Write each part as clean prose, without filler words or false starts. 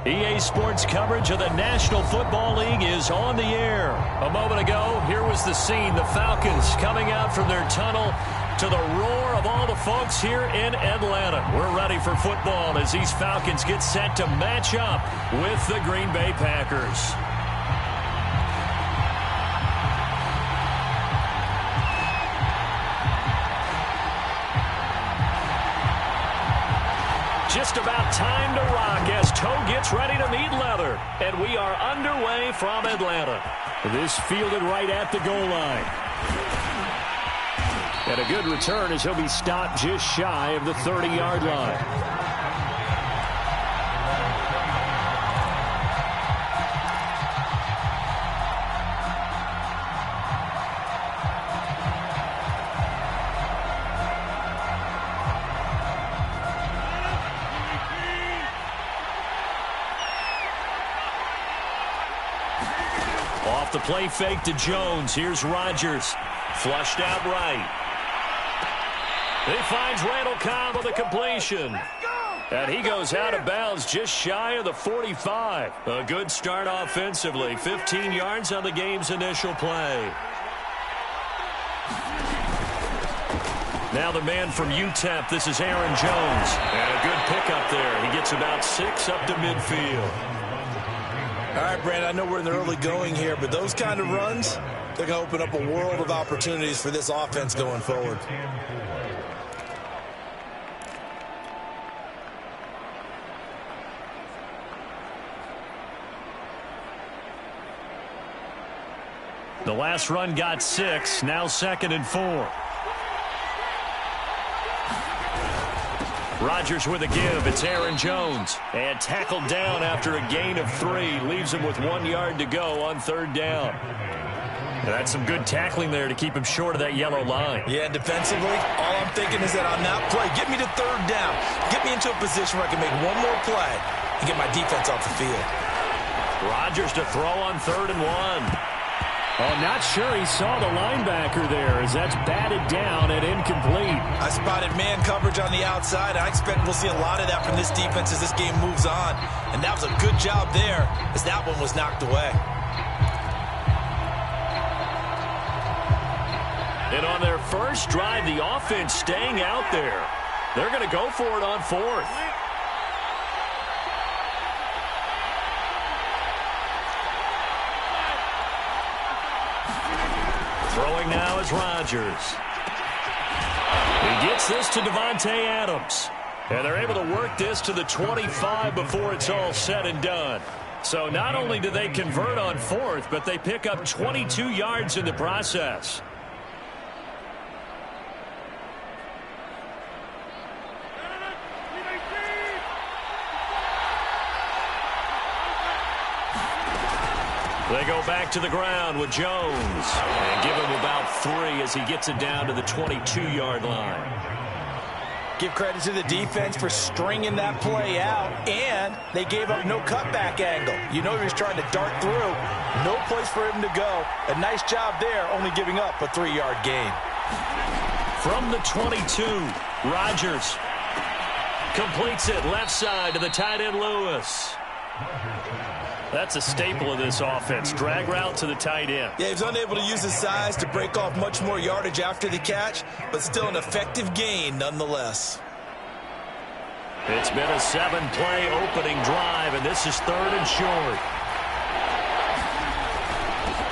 EA Sports coverage of the National Football League is on the air. A moment ago, here was the scene. The Falcons coming out from their tunnel to the roar of all the folks here in Atlanta. We're ready for football as these Falcons get set to match up with the Green Bay Packers. Just about time to rock as toe gets ready to meet leather. And we are underway from Atlanta. This fielded right at the goal line. And a good return as he'll be stopped just shy of the 30-yard line. Off the play fake to Jones. Here's Rodgers. Flushed out right. He finds Randall Cobb with a completion. And he goes out of bounds just shy of the 45. A good start offensively. 15 yards on the game's initial play. Now the man from UTEP. This is Aaron Jones. And a good pickup there. He gets about 6 up to midfield. All right, Brandon, I know we're in the early going here, but those kind of runs, they're going to open up a world of opportunities for this offense going forward. The last run got 6, now 2nd and 4. Rodgers with a give. It's Aaron Jones. And tackled down after a gain of 3. Leaves him with 1 yard to go on 3rd down. And that's some good tackling there to keep him short of that yellow line. Yeah, defensively, all I'm thinking is that on that play, get me to 3rd down. Get me into a position where I can make one more play and get my defense off the field. Rodgers to throw on 3rd and 1. Oh, not sure he saw the linebacker there as that's batted down and incomplete. I spotted man coverage on the outside. I expect we'll see a lot of that from this defense as this game moves on. And that was a good job there as that one was knocked away. And on their first drive, the offense staying out there. They're going to go for it on 4th. Throwing now is Rodgers. He gets this to Devontae Adams. And they're able to work this to the 25 before it's all said and done. So not only do they convert on 4th, but they pick up 22 yards in the process. They go back to the ground with Jones and give him about 3 as he gets it down to the 22-yard line. Give credit to the defense for stringing that play out, and they gave up no cutback angle. You know he was trying to dart through. No place for him to go. A nice job there, only giving up a 3-yard gain. From the 22, Rodgers completes it left side to the tight end Lewis. That's a staple of this offense. Drag route to the tight end. Yeah, he was unable to use his size to break off much more yardage after the catch, but still an effective gain nonetheless. It's been a 7-play opening drive, and this is 3rd and short.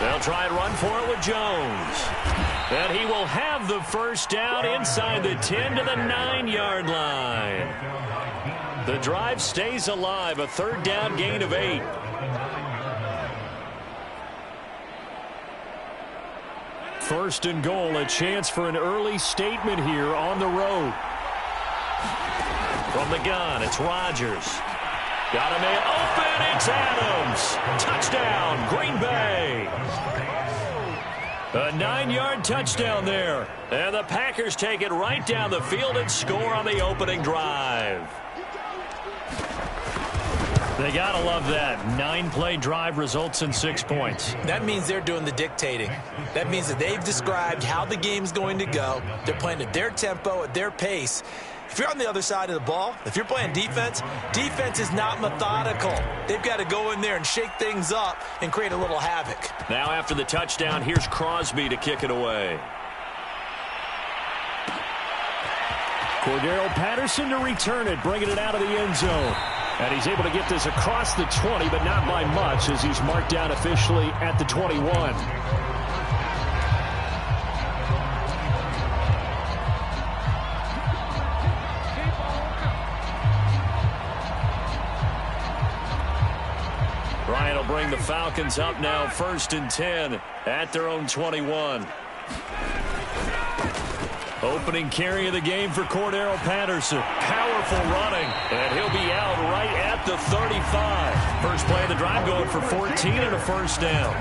They'll try and run for it with Jones. And he will have the first down inside the 10 to the 9-yard line. The drive stays alive, a 3rd down gain of 8. First and goal, a chance for an early statement here on the road. From the gun, it's Rodgers. Got a man open, it's Adams. Touchdown, Green Bay. A 9-yard touchdown there. And the Packers take it right down the field and score on the opening drive. They got to love that. 9-play drive results in 6 points. That means they're doing the dictating. That means that they've described how the game's going to go. They're playing at their tempo, at their pace. If you're on the other side of the ball, if you're playing defense, defense is not methodical. They've got to go in there and shake things up and create a little havoc. Now after the touchdown, here's Crosby to kick it away. Cordero Patterson to return it, bringing it out of the end zone. And he's able to get this across the 20, but not by much, as he's marked down officially at the 21. Ryan will bring the Falcons up now, 1st and 10 at their own 21. Opening carry of the game for Cordero Patterson. Powerful running, and he'll be out right at the 35. First play of the drive going for 14 and a first down.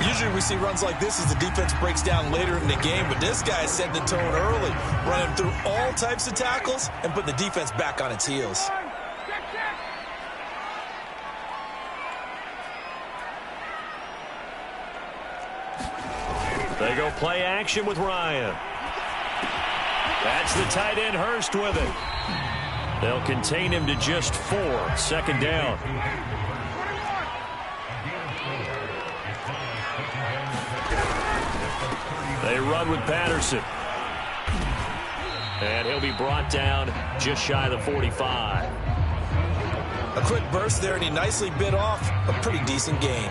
Usually we see runs like this as the defense breaks down later in the game, but this guy set the tone early, running through all types of tackles and putting the defense back on its heels. They go play action with Ryan. That's the tight end Hurst with it. They'll contain him to just 4. 2nd down. They run with Patterson. And he'll be brought down just shy of the 45. A quick burst there, and he nicely bit off a pretty decent gain.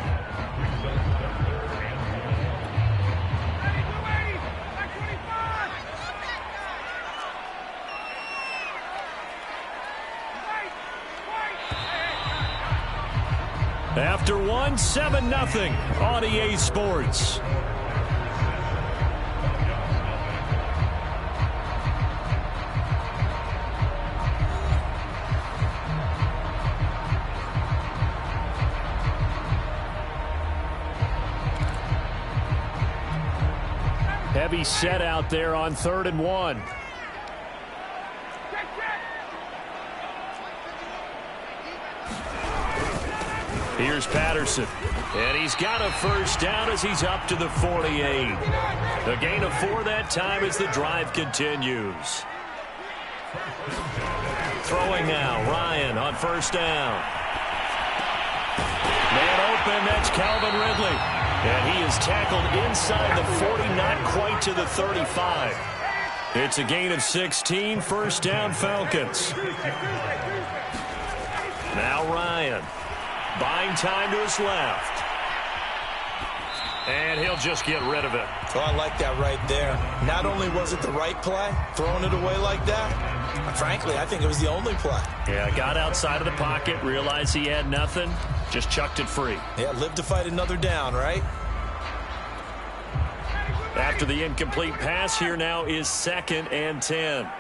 After 1, 7-0 on EA Sports. Heavy set out there on 3rd and 1. Here's Patterson, and he's got a first down as he's up to the 48. A gain of 4 that time as the drive continues. Throwing now, Ryan on first down. Man open, that's Calvin Ridley. And he is tackled inside the 40, not quite to the 35. It's a gain of 16, first down Falcons. Now Ryan. Buying time to his left. And he'll just get rid of it. Oh, I like that right there. Not only was it the right play, throwing it away like that, frankly, I think it was the only play. Yeah, got outside of the pocket, realized he had nothing, just chucked it free. Yeah, live to fight another down, right? After the incomplete pass, here now is 2nd and 10.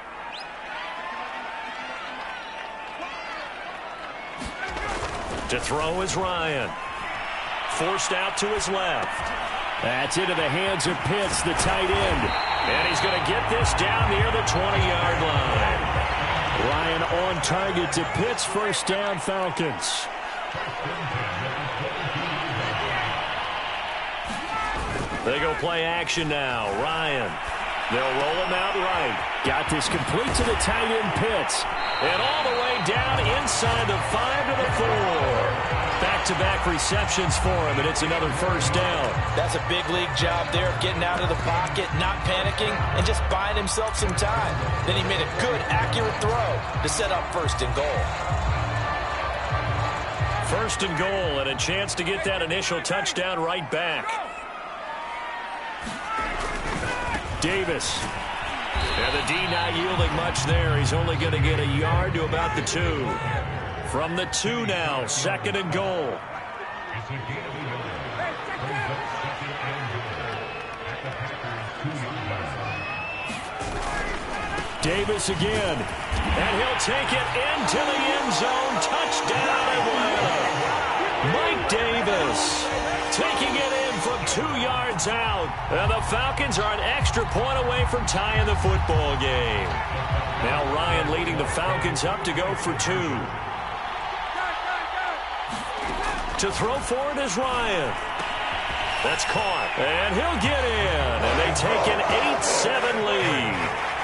To throw is Ryan. Forced out to his left. That's into the hands of Pitts, the tight end. And he's going to get this down near the 20-yard line. Ryan on target to Pitts, first down Falcons. They go play action now. Ryan. They'll roll him out right. Got this complete to the tight end Pitts. And all the way down inside the 5 to the 4. Back-to-back receptions for him, and it's another first down. That's a big league job there of getting out of the pocket, not panicking, and just buying himself some time. Then he made a good, accurate throw to set up 1st and goal. 1st and goal, and a chance to get that initial touchdown right back. Davis. And the D not yielding much there. He's only going to get a yard to about the 2. From the 2 now, 2nd and goal. Davis again. And he'll take it into the end zone. Touchdown, Atlanta. Mike Davis taking it in from 2 yards out. And the Falcons are an extra point away from tying the football game. Now Ryan leading the Falcons up to go for 2. To throw for it is Ryan. That's caught. And he'll get in. And they take an 8-7 lead.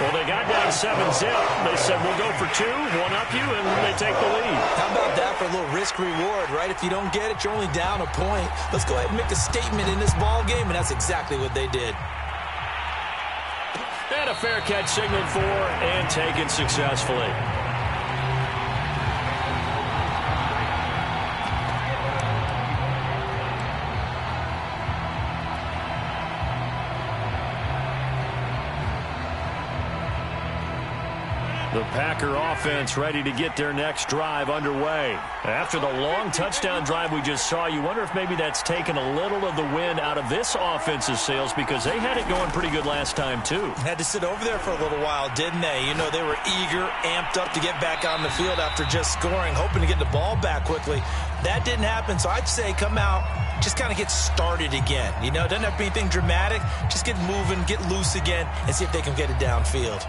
Well, they got down 7-zip. They said, we'll go for 2, one up you, and they take the lead. How about that for a little risk-reward, right? If you don't get it, you're only down a point. Let's go ahead and make a statement in this ball game, and that's exactly what they did. And a fair catch signaled for and taken successfully. The Packer offense ready to get their next drive underway. After the long touchdown drive we just saw, you wonder if maybe that's taken a little of the wind out of this offense's sails because they had it going pretty good last time, too. Had to sit over there for a little while, didn't they? You know, they were eager, amped up to get back on the field after just scoring, hoping to get the ball back quickly. That didn't happen, so I'd say come out, just kind of get started again. You know, it doesn't have to be anything dramatic. Just get moving, get loose again, and see if they can get it downfield.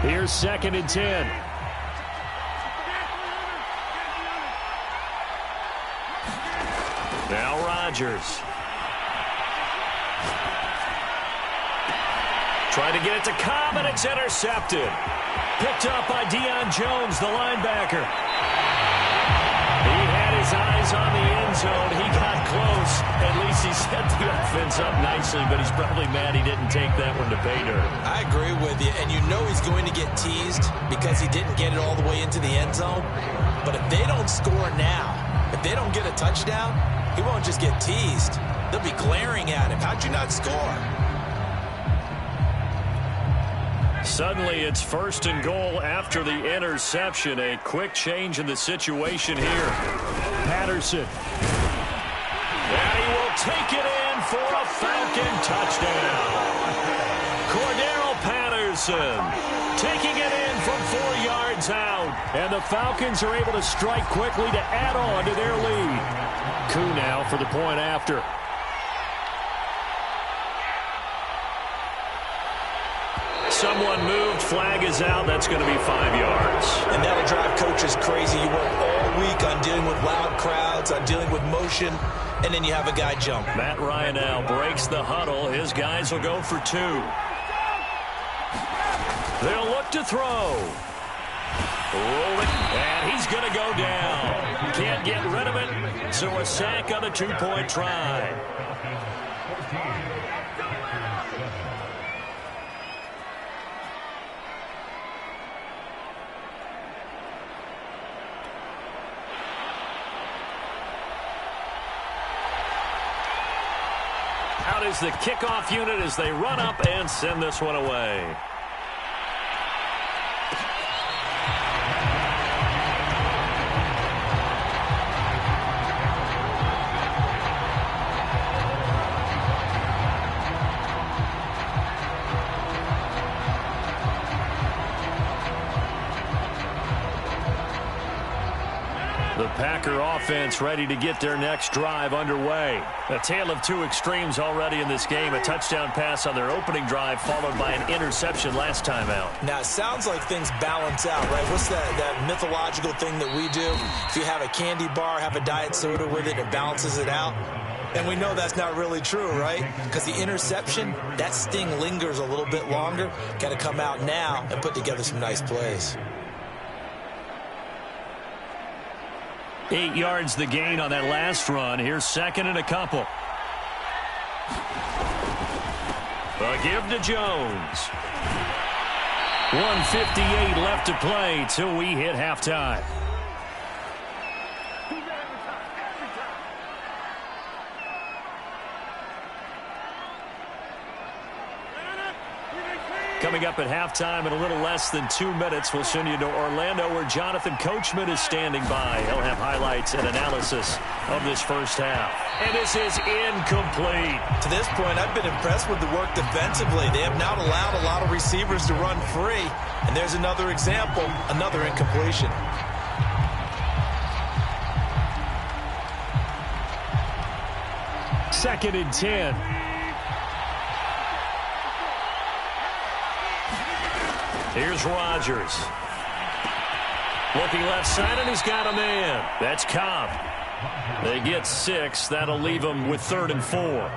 Here's 2nd and 10. Now Rodgers. Trying to get it to Cobb, and it's intercepted. Picked up by Deion Jones, the linebacker. He had his eyes on the end zone. He got close. At least he set the offense up nicely, but he's probably mad he didn't take that one to pay dirt. I agree with you, and you know he's going to get teased because he didn't get it all the way into the end zone. But if they don't score now, if they don't get a touchdown, he won't just get teased. They'll be glaring at him. How'd you not score? Suddenly, it's 1st and goal after the interception. A quick change in the situation here. Patterson. And he will take it in for a Falcon touchdown. Cordero Patterson taking it in from 4 yards out. And the Falcons are able to strike quickly to add on to their lead. Coup now for the point after. Someone moved. Flag is out. That's going to be 5 yards. And that'll drive coaches crazy. You work all week on dealing with loud crowds, on dealing with motion, and then you have a guy jump. Matt Ryan now breaks the huddle. His guys will go for 2. They'll look to throw. Rolling, and he's going to go down. Can't get rid of it, so a sack on a 2-point try. Out is the kickoff unit as they run up and send this one away. The Packer offense ready to get their next drive underway. A tale of 2 extremes already in this game. A touchdown pass on their opening drive followed by an interception last time out. Now, it sounds like things balance out, right? What's that mythological thing that we do? If you have a candy bar, have a diet soda with it, it balances it out. And we know that's not really true, right? Because the interception, that sting lingers a little bit longer. Got to come out now and put together some nice plays. 8 yards the gain on that last run. Here's 2nd and a couple. A give to Jones. 1:58 left to play till we hit halftime. Coming up at halftime in a little less than 2 minutes, we'll send you to Orlando where Jonathan Coachman is standing by. He'll have highlights and analysis of this first half. And this is incomplete. To this point, I've been impressed with the work defensively. They have not allowed a lot of receivers to run free. And there's another example, another incompletion. Second and 10. Here's Rodgers. Looking left side, and he's got a man. That's Cobb. They get 6. That'll leave them with 3rd and 4.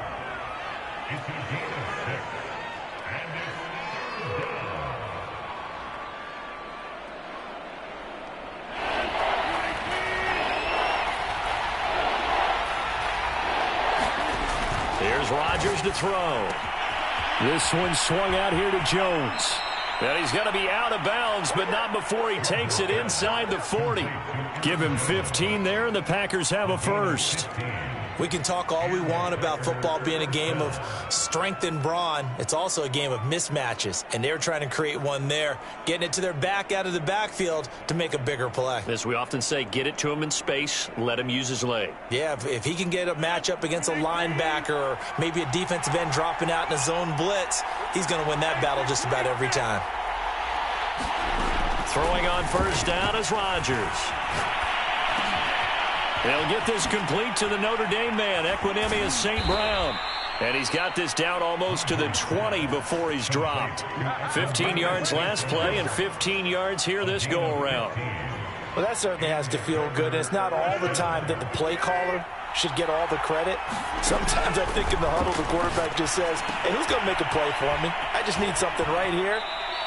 Here's Rodgers to throw. This one swung out here to Jones. And he's going to be out of bounds, but not before he takes it inside the 40. Give him 15 there, and the Packers have a first. We can talk all we want about football being a game of strength and brawn. It's also a game of mismatches, and they're trying to create one there, getting it to their back out of the backfield to make a bigger play. As we often say, get it to him in space, let him use his leg. Yeah, if he can get a matchup against a linebacker or maybe a defensive end dropping out in a zone blitz, he's going to win that battle just about every time. Throwing on first down is Rodgers. They'll get this complete to the Notre Dame man, Equinemius St. Brown. And he's got this down almost to the 20 before he's dropped. 15 yards last play and 15 yards here this go-around. Well, that certainly has to feel good. It's not all the time that the play caller should get all the credit. Sometimes I think in the huddle, the quarterback just says, hey, who's going to make a play for me? I just need something right here.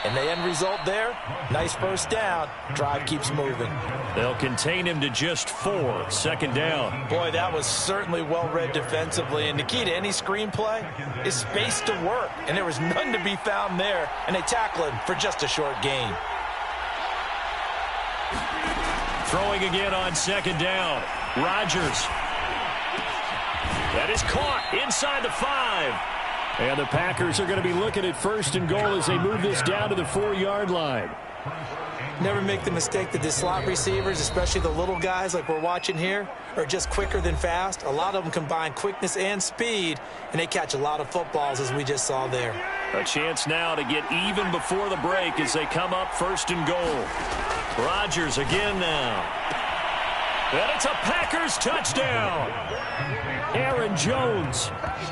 And the end result there, nice first down. Drive keeps moving. They'll contain him to just 4. 2nd down. Boy, that was certainly well-read defensively. And the key to any screenplay is space to work. And there was none to be found there. And they tackle him for just a short gain. Throwing again on 2nd down. Rodgers. That is caught inside the 5. And the Packers are going to be looking at 1st and goal as they move this down to the 4-yard line. Never make the mistake that the slot receivers, especially the little guys like we're watching here, are just quicker than fast. A lot of them combine quickness and speed, and they catch a lot of footballs, as we just saw there. A chance now to get even before the break as they come up 1st and goal. Rodgers again now. And it's a Packers touchdown. Aaron Jones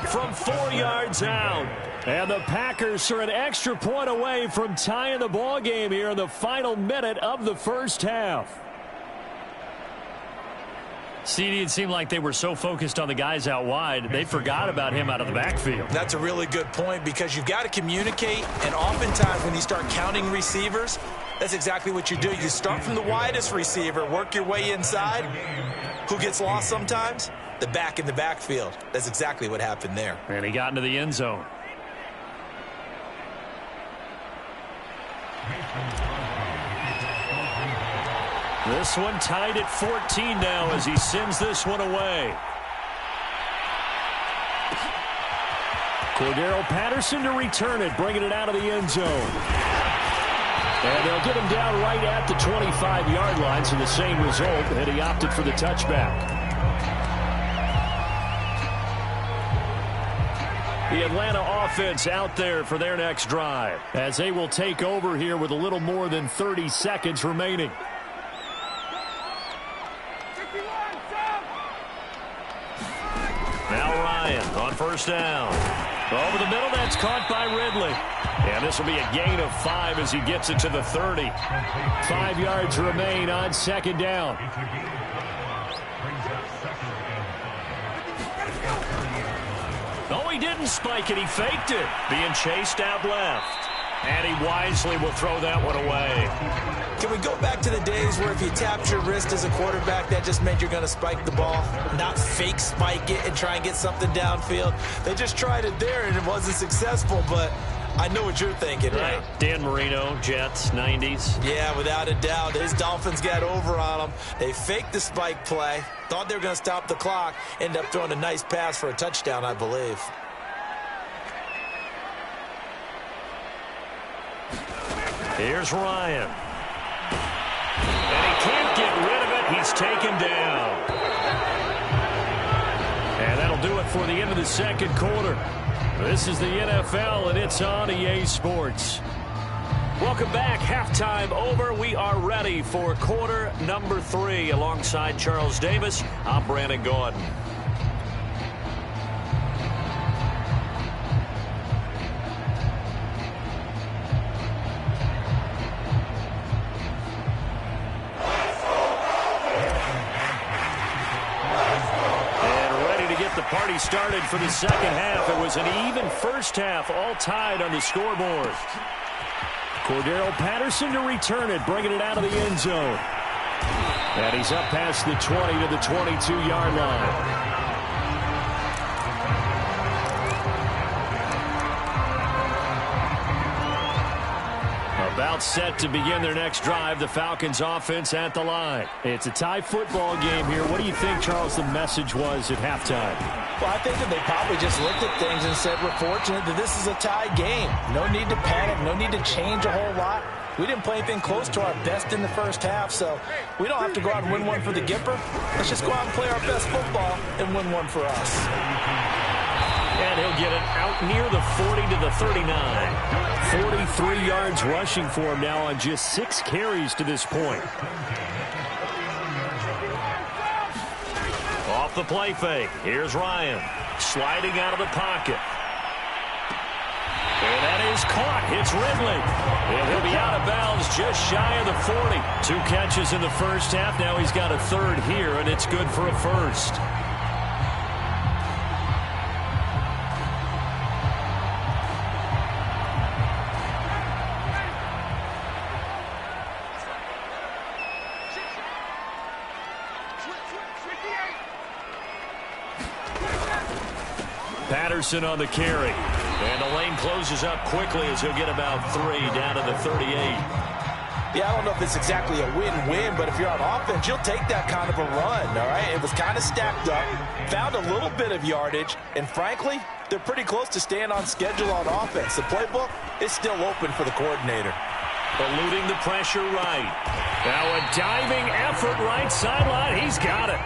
from 4 yards out. And the Packers are an extra point away from tying the ball game here in the final minute of the first half. CD, it seemed like they were so focused on the guys out wide, they forgot about him out of the backfield. That's a really good point because you've got to communicate, and oftentimes when you start counting receivers, that's exactly what you do. You start from the widest receiver, work your way inside. Who gets lost sometimes? The back in the backfield. That's exactly what happened there. And he got into the end zone. This one tied at 14 now as he sends this one away. Cordero Patterson to return it, bringing it out of the end zone. And they'll get him down right at the 25-yard line, so the same result, and he opted for the touchback. The Atlanta offense out there for their next drive as they will take over here with a little more than 30 seconds remaining. Now Ryan on first down. Over the middle, that's caught by Ridley. And this will be a gain of 5 as he gets it to the 30. 5 yards remain on 2nd down. No, he didn't spike it. He faked it. Being chased out left. And he wisely will throw that one away. Can we go back to the days where if you tapped your wrist as a quarterback, that just meant you're going to spike the ball, not fake spike it and try and get something downfield? They just tried it there, and it wasn't successful, but I know what you're thinking, right? Dan Marino, Jets, 90s. Yeah, without a doubt. His Dolphins got over on them. They faked the spike play, thought they were going to stop the clock, ended up throwing a nice pass for a touchdown, I believe. Here's Ryan. And he can't get rid of it. He's taken down. And that'll do it for the end of the second quarter. This is the NFL, and it's on EA Sports. Welcome back. Halftime over. We are ready for quarter number 3. Alongside Charles Davis, I'm Brandon Gordon. started for the second half. It was an even first half, all tied on the scoreboard. Cordero Patterson to return it, bringing it out of the end zone. And he's up past the 20 to the 22-yard line. About set to begin their next drive. The Falcons offense at the line. It's a tie football game here. What do you think, Charles, the message was at halftime? Well, I think that they probably just looked at things and said, we're fortunate that this is a tie game. No need to panic. No need to change a whole lot. We didn't play anything close to our best in the first half, so we don't have to go out and win one for the Gipper. Let's just go out and play our best football and win one for us. And he'll get it out near the 40 to the 39. 43 yards rushing for him now on just 6 carries to this point. Off the play fake. Here's Ryan sliding out of the pocket. And that is caught. It's Ridley. And he'll be out of bounds just shy of the 40. 2 catches in the first half. Now he's got a third here, and it's good for a first. Patterson on the carry. And the lane closes up quickly as he'll get about 3 down to the 38. Yeah, I don't know if it's exactly a win-win, but if you're on offense, you'll take that kind of a run, all right? It was kind of stacked up, found a little bit of yardage, and frankly, they're pretty close to staying on schedule on offense. The playbook is still open for the coordinator. Eluding the pressure right. Now a diving effort right sideline. He's got it.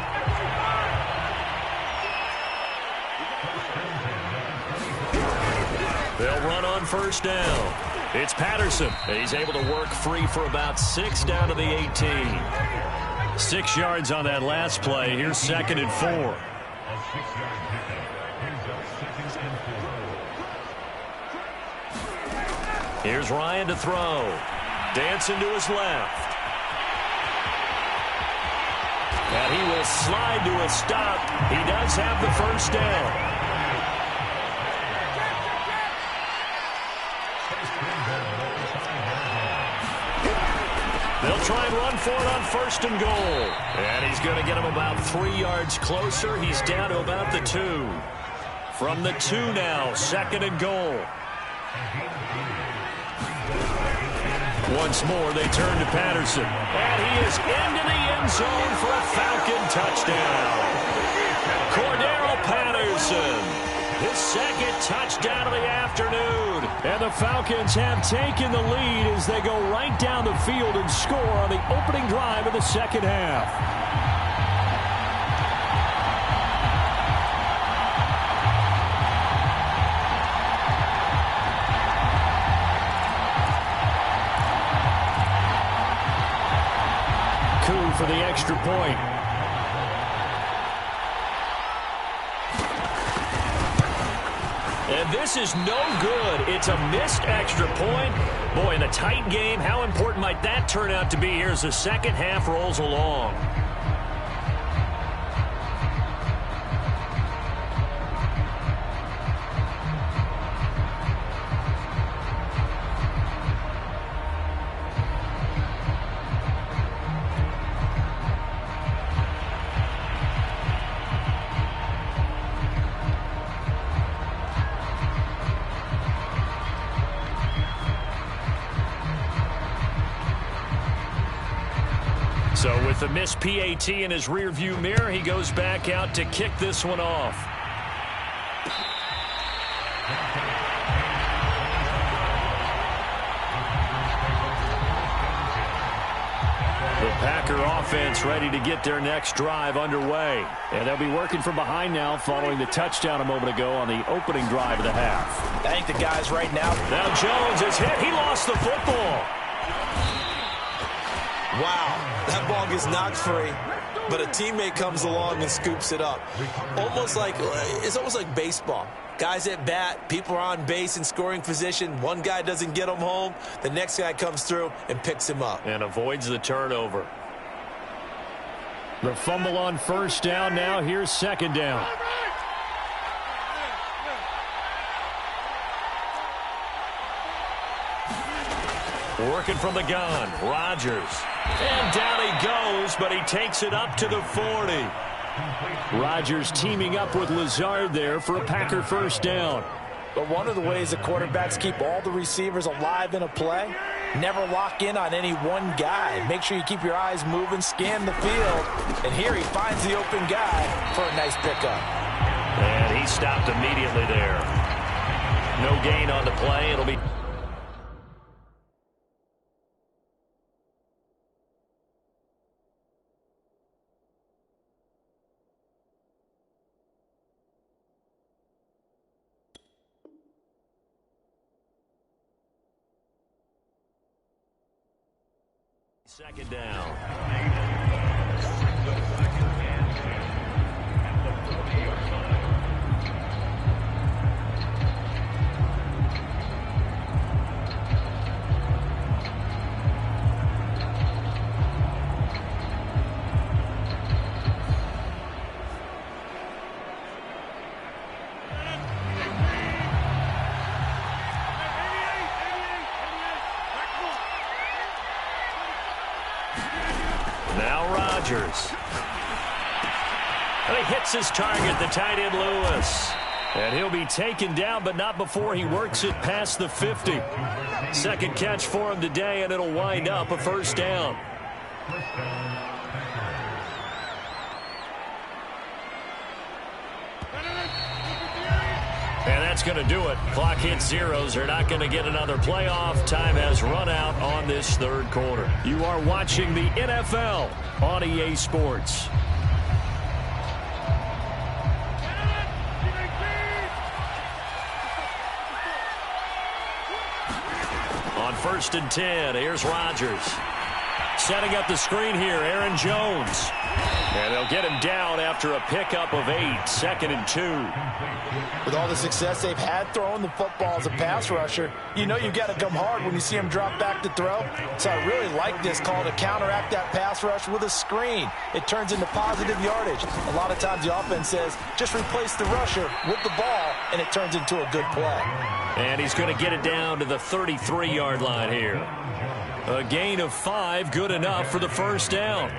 They'll run on first down. It's Patterson. He's able to work free for about 6 down to the 18. 6 yards on that last play. Here's 2nd and 4. Here's Ryan to throw. Dancing to his left. And he will slide to a stop. He does have the first down. They'll try and run for it on 1st and goal. And he's going to get him about 3 yards closer. He's down to about the 2. From the 2 now, 2nd and goal. Once more, they turn to Patterson. And he is into the end zone for a Falcon touchdown. Cordero Patterson. His 2nd touchdown of the afternoon. And the Falcons have taken the lead as they go right down the field and score on the opening drive of the second half. Coup for the extra point. And this is no good. It's a missed extra point. Boy, in a tight game, how important might that turn out to be here as the second half rolls along? So with the missed PAT in his rearview mirror, he goes back out to kick this one off. The Packer offense ready to get their next drive underway. And they'll be working from behind now following the touchdown a moment ago on the opening drive of the half. I think the guys right now. Now Jones is hit. He lost the football. Wow, that ball gets knocked free, but a teammate comes along and scoops it up. It's almost like baseball. Guys at bat, people are on base in scoring position. One guy doesn't get him home. The next guy comes through and picks him up. And avoids the turnover. The fumble on first down now. Here's 2nd down. Working from the gun, Rodgers. And down he goes, but he takes it up to the 40. Rodgers teaming up with Lazard there for a Packer first down. But one of the ways the quarterbacks keep all the receivers alive in a play, never lock in on any one guy. Make sure you keep your eyes moving, scan the field. And here he finds the open guy for a nice pickup. And he stopped immediately there. No gain on the play. It'll be... Second down. Now Rodgers. And he hits his target, the tight end Lewis. And he'll be taken down, but not before he works it past the 50. Second catch for him today, and it'll wind up a first down. And that's going to do it. Clock hits zeros. They're not going to get another playoff. Time has run out on this third quarter. You are watching the NFL on EA Sports. On 1st and 10, here's Rodgers. Setting up the screen here, Aaron Jones. And they'll get him down after a pickup of 8, 2nd and 2. With all the success they've had throwing the football as a pass rusher, you know you've got to come hard when you see him drop back to throw. So I really like this call to counteract that pass rush with a screen. It turns into positive yardage. A lot of times the offense says, just replace the rusher with the ball, and it turns into a good play. And he's going to get it down to the 33-yard line here. A gain of 5, good enough for the first down.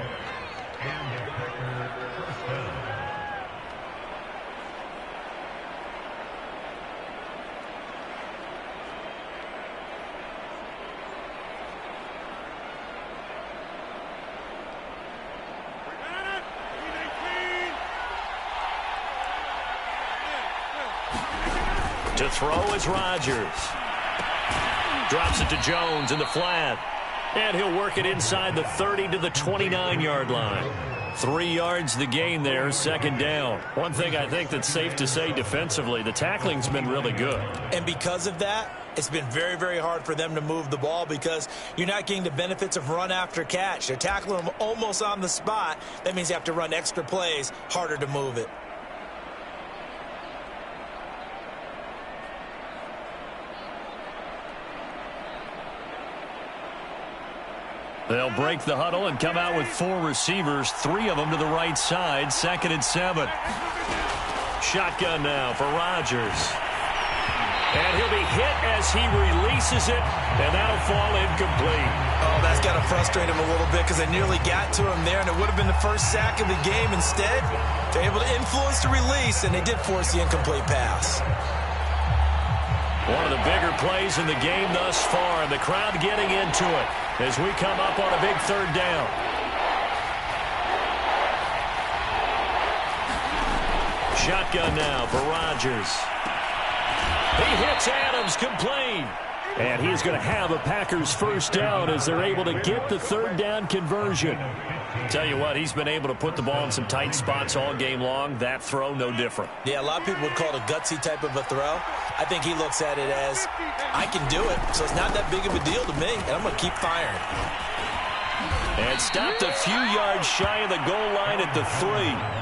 To throw is Rodgers. Drops it to Jones in the flat. And he'll work it inside the 30 to the 29-yard line. 3 yards the gain there, second down. One thing I think that's safe to say defensively, the tackling's been really good. And because of that, it's been very, very hard for them to move the ball because you're not getting the benefits of run after catch. They're tackling them almost on the spot. That means you have to run extra plays, harder to move it. They'll break the huddle and come out with 4 receivers, 3 of them to the right side, 2nd and 7. Shotgun now for Rodgers. And he'll be hit as he releases it, and that'll fall incomplete. Oh, that's got to frustrate him a little bit because they nearly got to him there, and it would have been the first sack of the game. Instead, they're able to influence the release, and they did force the incomplete pass. One of the bigger plays in the game thus far, and the crowd getting into it as we come up on a big third down. Shotgun now for Rodgers. He hits Adams complete. And he's going to have a Packers first down as they're able to get the third down conversion. Tell you what, he's been able to put the ball in some tight spots all game long. That throw, no different. Yeah, a lot of people would call it a gutsy type of a throw. I think he looks at it as, I can do it, so it's not that big of a deal to me, and I'm going to keep firing. And stopped a few yards shy of the goal line at the 3.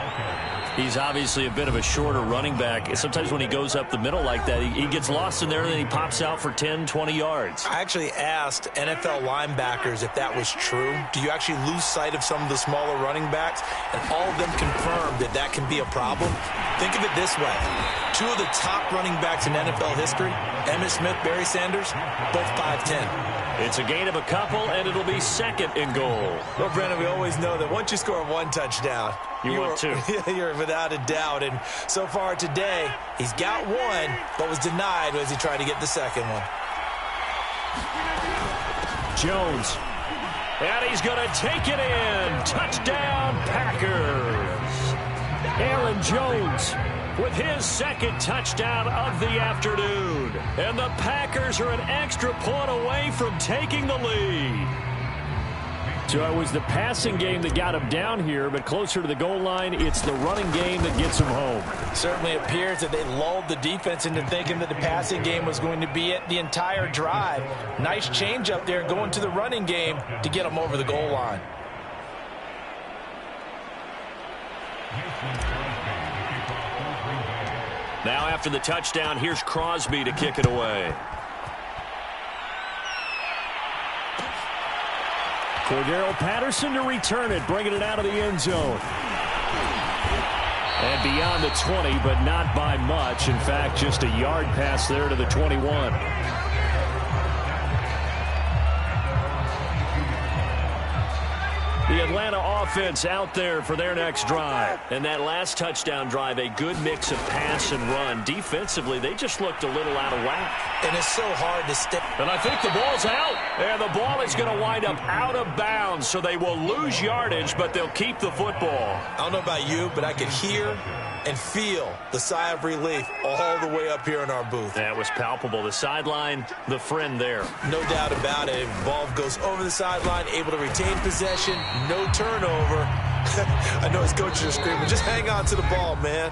He's obviously a bit of a shorter running back. Sometimes when he goes up the middle like that, he gets lost in there, and then he pops out for 10, 20 yards. I actually asked NFL linebackers if that was true. Do you actually lose sight of some of the smaller running backs? And all of them confirmed that that can be a problem. Think of it this way. Two of the top running backs in NFL history, Emmitt Smith, Barry Sanders, both 5'10". It's a gain of a couple, and it'll be second and goal. Well, Brandon, we always know that once you score one touchdown, want two. You're without a doubt. And so far today, he's got one, but was denied as he tried to get the second one. Jones. And he's going to take it in. Touchdown, Packers. Aaron Jones with his second touchdown of the afternoon. And the Packers are an extra point away from taking the lead. So it was the passing game that got him down here, but closer to the goal line, it's the running game that gets him home. Certainly appears that they lulled the defense into thinking that the passing game was going to be it the entire drive. Nice change up there going to the running game to get them over the goal line. Now after the touchdown, here's Crosby to kick it away. Cordero Patterson to return it, bringing it out of the end zone. And beyond the 20, but not by much. In fact, just a yard pass there to the 21. The Atlanta offense out there for their next drive. And that last touchdown drive, a good mix of pass and run. Defensively, they just looked a little out of whack. And it's so hard to step. And I think the ball's out. And the ball is going to wind up out of bounds, so they will lose yardage, but they'll keep the football. I don't know about you, but I could hear and feel the sigh of relief all the way up here in our booth. That was palpable. The sideline, the friend there. No doubt about it. Ball goes over the sideline, able to retain possession, no turnover. I know his coaches are screaming, just hang on to the ball, man.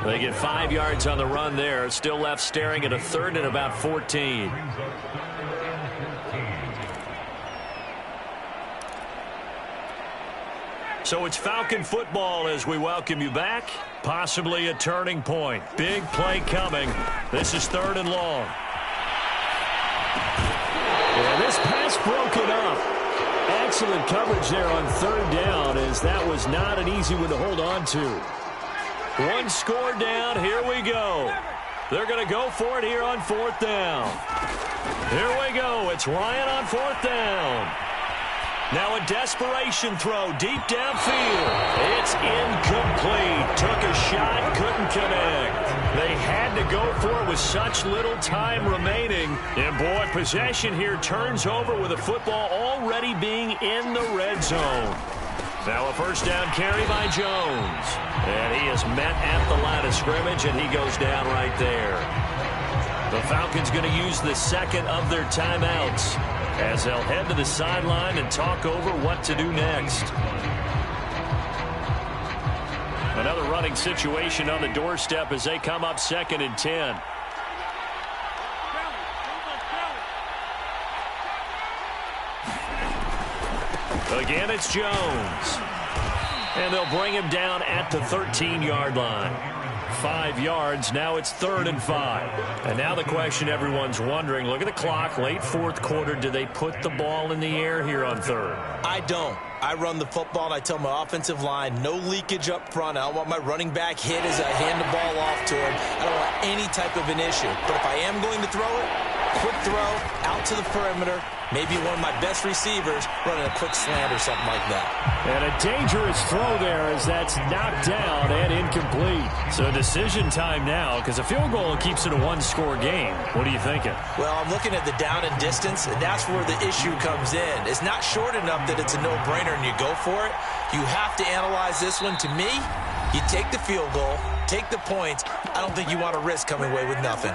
They get 5 yards on the run there. Still left staring at a third and about 14. So it's Falcon football as we welcome you back. Possibly a turning point. Big play coming. This is third and long. And this pass broken up. Excellent coverage there on third down, as that was not an easy one to hold on to. One score down. Here we go. They're going to go for it here on fourth down. Here we go. It's Ryan on fourth down. Now a desperation throw deep downfield. It's incomplete. Took a shot, couldn't connect. They had to go for it with such little time remaining. And boy, possession here turns over with the football already being in the red zone. Now a first down carry by Jones. And he is met at the line of scrimmage, and he goes down right there. The Falcons going to use the second of their timeouts as they'll head to the sideline and talk over what to do next. Another running situation on the doorstep as they come up 2nd and 10. Again, it's Jones. And they'll bring him down at the 13-yard line. 5 yards. Now it's 3rd and 5. And now the question everyone's wondering, look at the clock, late fourth quarter. Do they put the ball in the air here on third? I don't. I run the football, and I tell my offensive line, no leakage up front. I don't want my running back hit as I hand the ball off to him. I don't want any type of an issue. But if I am going to throw it, quick throw, out to the perimeter, maybe one of my best receivers running a quick slant or something like that. And a dangerous throw there as that's knocked down and incomplete. So decision time now, because a field goal keeps it a one-score game. What are you thinking? Well, I'm looking at the down and distance, and that's where the issue comes in. It's not short enough that it's a no-brainer and you go for it. You have to analyze this one. To me, you take the field goal, take the points. I don't think you want to risk coming away with nothing.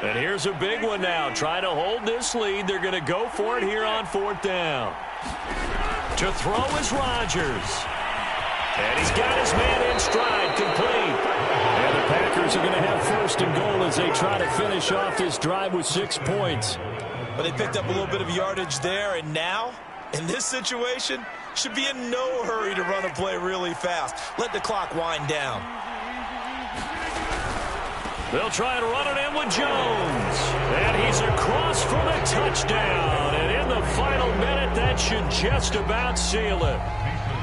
And here's a big one now. Trying to hold this lead. They're going to go for it here on 4th down. To throw is Rodgers. And he's got his man in stride, complete. And the Packers are going to have 1st and goal as they try to finish off this drive with 6 points. But they picked up a little bit of yardage there, and now, in this situation, should be in no hurry to run a play really fast. Let the clock wind down. They'll try and run it in with Jones. And he's across for the touchdown. And in the final minute, that should just about seal it.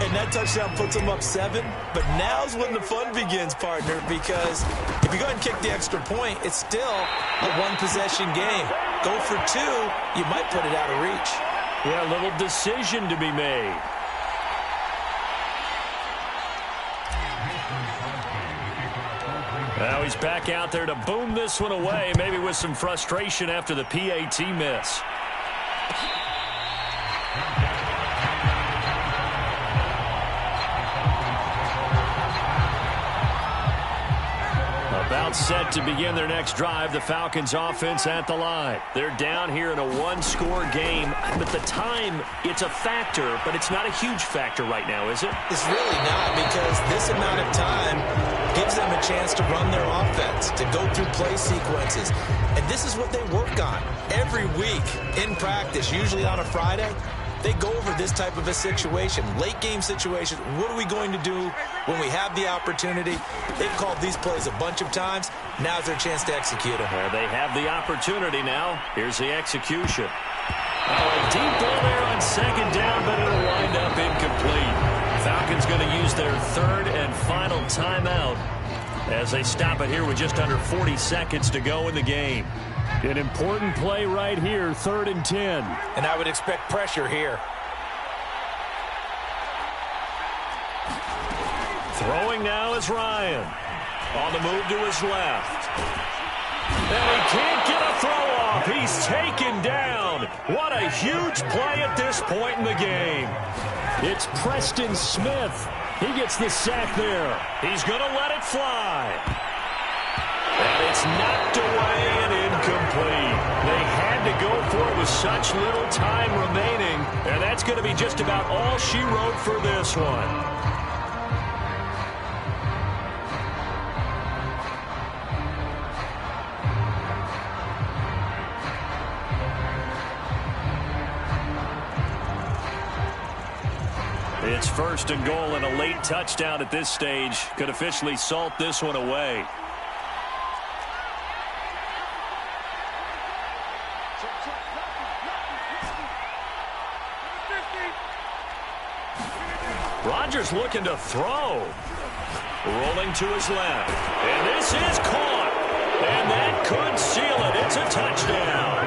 and that touchdown puts them up 7. But now's when the fun begins, partner, because if you go ahead and kick the extra point, it's still a one-possession game. Go for 2, you might put it out of reach. Yeah, a little decision to be made. Now he's back out there to boom this one away, maybe with some frustration after the PAT miss. About set to begin their next drive, the Falcons offense at the line. They're down here in a one-score game, but the time, it's a factor, but it's not a huge factor right now, is it? It's really not, because this amount of time gives them a chance to run their offense, to go through play sequences. And this is what they work on every week in practice, usually on a Friday. They go over this type of a situation, late game situation. What are we going to do when we have the opportunity? They've called these plays a bunch of times. Now's their chance to execute them. They have the opportunity now. Here's the execution. A deep ball there on second down, but it'll wind up incomplete. Falcons going to use their third and final timeout as they stop it here with just under 40 seconds to go in the game. An important play right here, 3rd and 10. And I would expect pressure here. Throwing now is Ryan. On the move to his left. And he can't get a throw off. He's taken down. What a huge play at this point in the game. It's Preston Smith. He gets the sack there. He's going to let it fly. And it's knocked away and incomplete. They had to go for it with such little time remaining, and that's going to be just about all she wrote for this one. It's 1st and goal, and a late touchdown at this stage could officially salt this one away. Rodgers looking to throw. Rolling to his left. And this is caught. And that could seal it. It's a touchdown.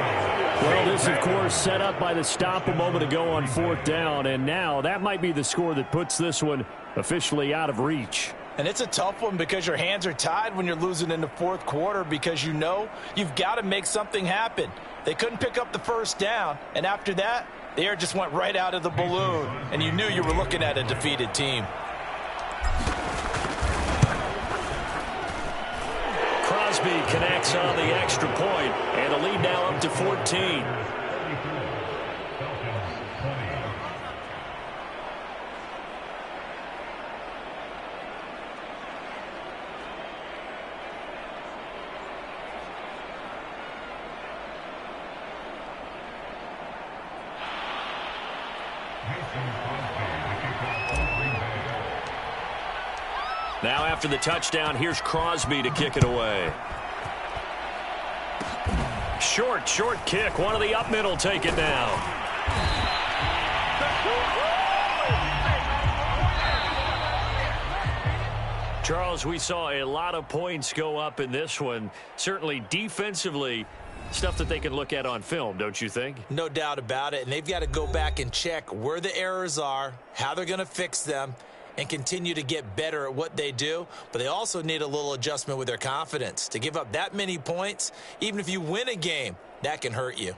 Well, this, of course, set up by the stop a moment ago on 4th down. And now that might be the score that puts this one officially out of reach. And it's a tough one because your hands are tied when you're losing in the 4th quarter, because you know you've got to make something happen. They couldn't pick up the 1st down. And after that, the air just went right out of the balloon, and you knew you were looking at a defeated team. Crosby connects on the extra point, and the lead now up to 14. Now after the touchdown, here's Crosby to kick it away. Short kick. One of the up middle take it now. Charles, we saw a lot of points go up in this one. Certainly defensively, stuff that they can look at on film, don't you think? No doubt about it. And they've got to go back and check where the errors are, how they're going to fix them, and continue to get better at what they do. But they also need a little adjustment with their confidence. To give up that many points, even if you win a game, that can hurt you.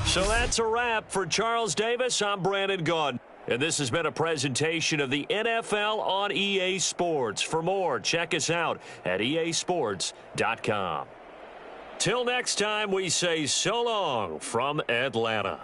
So that's a wrap for Charles Davis. I'm Brandon Gaudin. And this has been a presentation of the NFL on EA Sports. For more, check us out at easports.com. Till next time, we say so long from Atlanta.